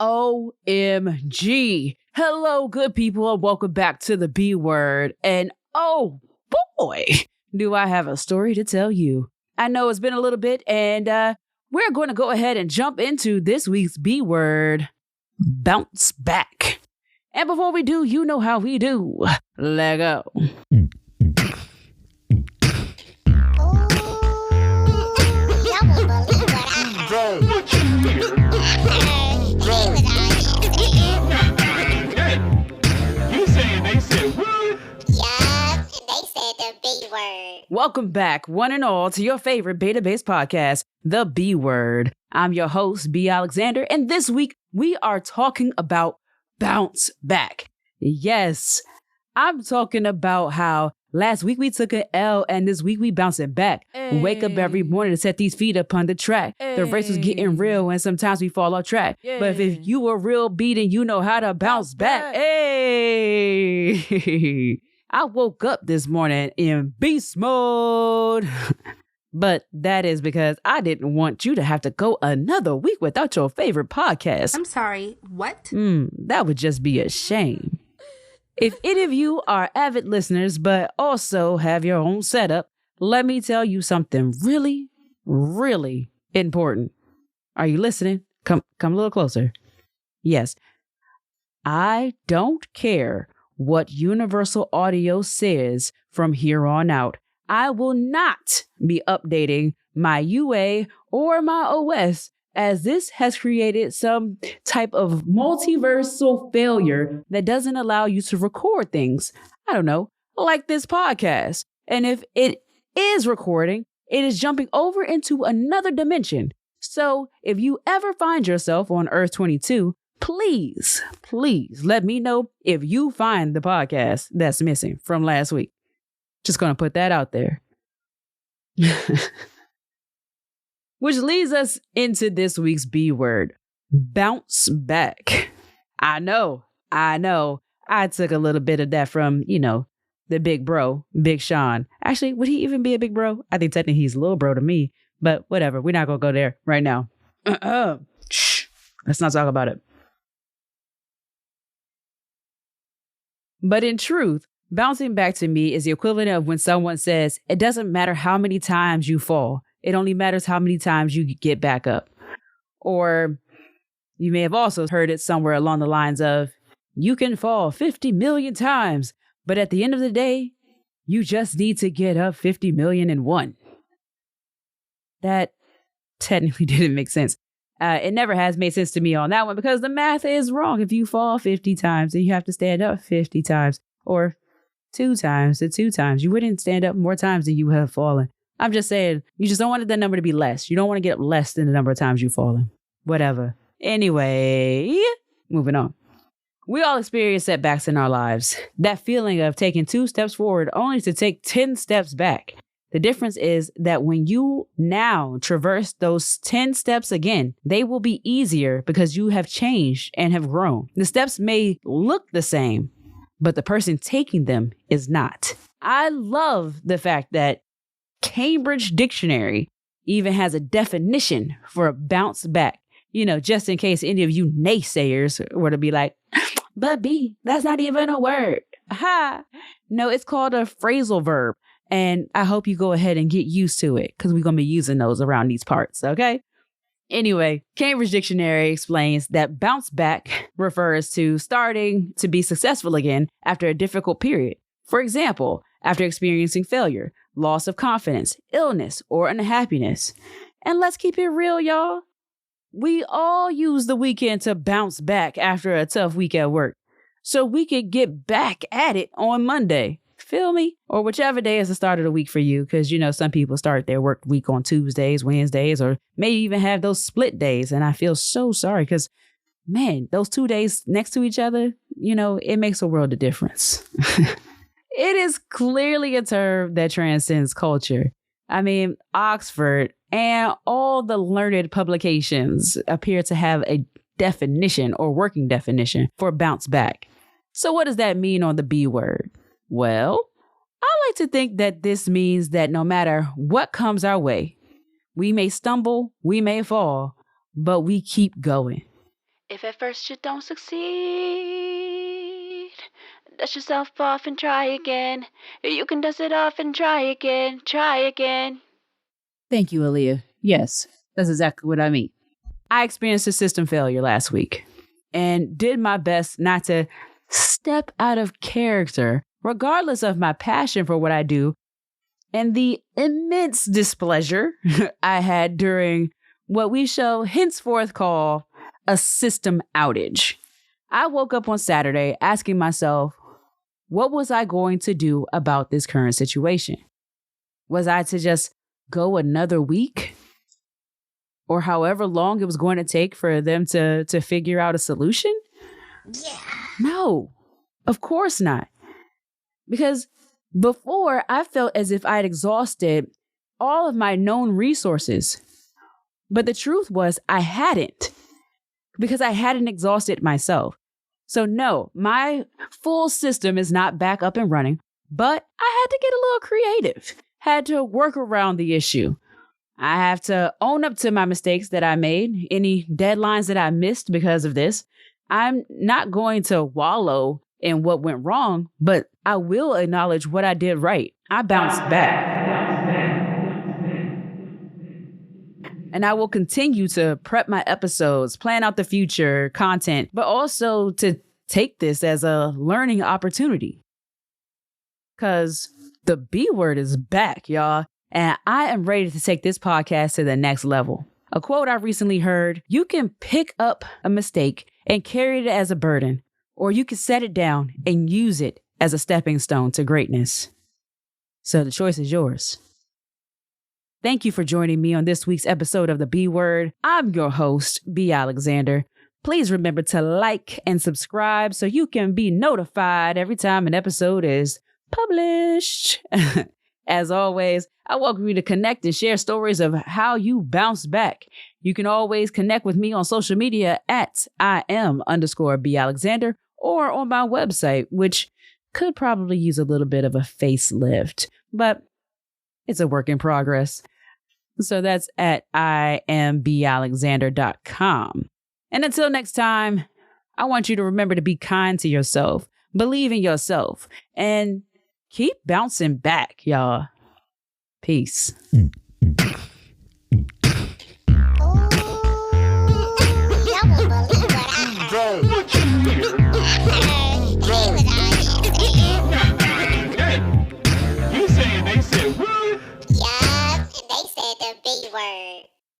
OMG. Hello, good people, and welcome back to the B Word. And oh boy, do I have a story to tell you. I know it's been a little bit, and we're going to go ahead and jump into this week's B Word, bounce back. And before we do, you know how we do. Let go. Welcome back, one and all, to your favorite beta-based podcast, The B Word. I'm your host, B. Alexander, and this week we are talking about bounce back. Yes, I'm talking about how last week we took an L and this week we bouncing back. Hey. Wake up every morning to set these feet up on the track. Hey. The race was getting real and sometimes we fall off track. Yeah. But if you were real beating, you know how to bounce back. Hey! I woke up this morning in beast mode. But that is because I didn't want you to have to go another week without your favorite podcast. I'm sorry, what? That would just be a shame. If any of you are avid listeners, but also have your own setup, let me tell you something really, really important. Are you listening? Come a little closer. Yes. I don't care what Universal Audio says from here on out. I will not be updating my UA or my OS, as this has created some type of multiversal failure that doesn't allow you to record things. I don't know, like this podcast. And if it is recording, it is jumping over into another dimension. So if you ever find yourself on Earth 22, please let me know if you find the podcast that's missing from last week. Just going to put that out there. Which leads us into this week's B word, bounce back. I know. I took a little bit of that from, the big bro, Big Sean. Actually, would he even be a big bro? I think technically he's a little bro to me, but whatever. We're not going to go there right now. Shh. Let's not talk about it. But in truth, bouncing back to me is the equivalent of when someone says, it doesn't matter how many times you fall. It only matters how many times you get back up. Or you may have also heard it somewhere along the lines of, you can fall 50 million times, but at the end of the day, you just need to get up 50 million and one. That technically didn't make sense. It never has made sense to me on that one because the math is wrong. If you fall 50 times, then you have to stand up 50 times or 2 times to 2 times. You wouldn't stand up more times than you have fallen. I'm just saying, you just don't want that number to be less. You don't want to get up less than the number of times you've fallen. Whatever. Anyway, moving on. We all experience setbacks in our lives. That feeling of taking 2 steps forward only to take 10 steps back. The difference is that when you now traverse those 10 steps again, they will be easier because you have changed and have grown. The steps may look the same, but the person taking them is not. I love the fact that Cambridge Dictionary even has a definition for a bounce back. Just in case any of you naysayers were to be like, but B, that's not even a word. Ha! No, it's called a phrasal verb. And I hope you go ahead and get used to it because we're going to be using those around these parts, okay? Anyway, Cambridge Dictionary explains that bounce back refers to starting to be successful again after a difficult period. For example, after experiencing failure, loss of confidence, illness, or unhappiness. And let's keep it real, y'all. We all use the weekend to bounce back after a tough week at work so we could get back at it on Monday. Feel me? Or whichever day is the start of the week for you. Because, some people start their work week on Tuesdays, Wednesdays, or maybe even have those split days. And I feel so sorry because, man, those 2 days next to each other, it makes a world of difference. It is clearly a term that transcends culture. I mean, Oxford and all the learned publications appear to have a definition or working definition for bounce back. So what does that mean on the B word? Well, I like to think that this means that no matter what comes our way, we may stumble, we may fall, but we keep going. If at first you don't succeed, dust yourself off and try again. You can dust it off and try again, try again. Thank you, Aaliyah. Yes, that's exactly what I mean. I experienced a system failure last week and did my best not to step out of character, regardless of my passion for what I do and the immense displeasure I had during what we shall henceforth call a system outage. I woke up on Saturday asking myself, what was I going to do about this current situation? Was I to just go another week? Or however long it was going to take for them to figure out a solution? Yeah. No, of course not. Because before, I felt as if I had exhausted all of my known resources. But the truth was I hadn't, because I hadn't exhausted myself. So no, my full system is not back up and running, but I had to get a little creative, had to work around the issue. I have to own up to my mistakes that I made, any deadlines that I missed because of this. I'm not going to wallow in what went wrong, but I will acknowledge what I did right. I bounced back. And I will continue to prep my episodes, plan out the future content, but also to take this as a learning opportunity. Because the B word is back, y'all. And I am ready to take this podcast to the next level. A quote I recently heard, you can pick up a mistake and carry it as a burden, or you can set it down and use it as a stepping stone to greatness. So the choice is yours. Thank you for joining me on this week's episode of The B Word. I'm your host, B. Alexander. Please remember to like and subscribe so you can be notified every time an episode is published. As always, I welcome you to connect and share stories of how you bounce back. You can always connect with me on social media at @IM_B Alexander or on my website, which could probably use a little bit of a facelift, but it's a work in progress. So that's at IMBAlexander.com. And until next time, I want you to remember to be kind to yourself, believe in yourself, and keep bouncing back, y'all. Peace.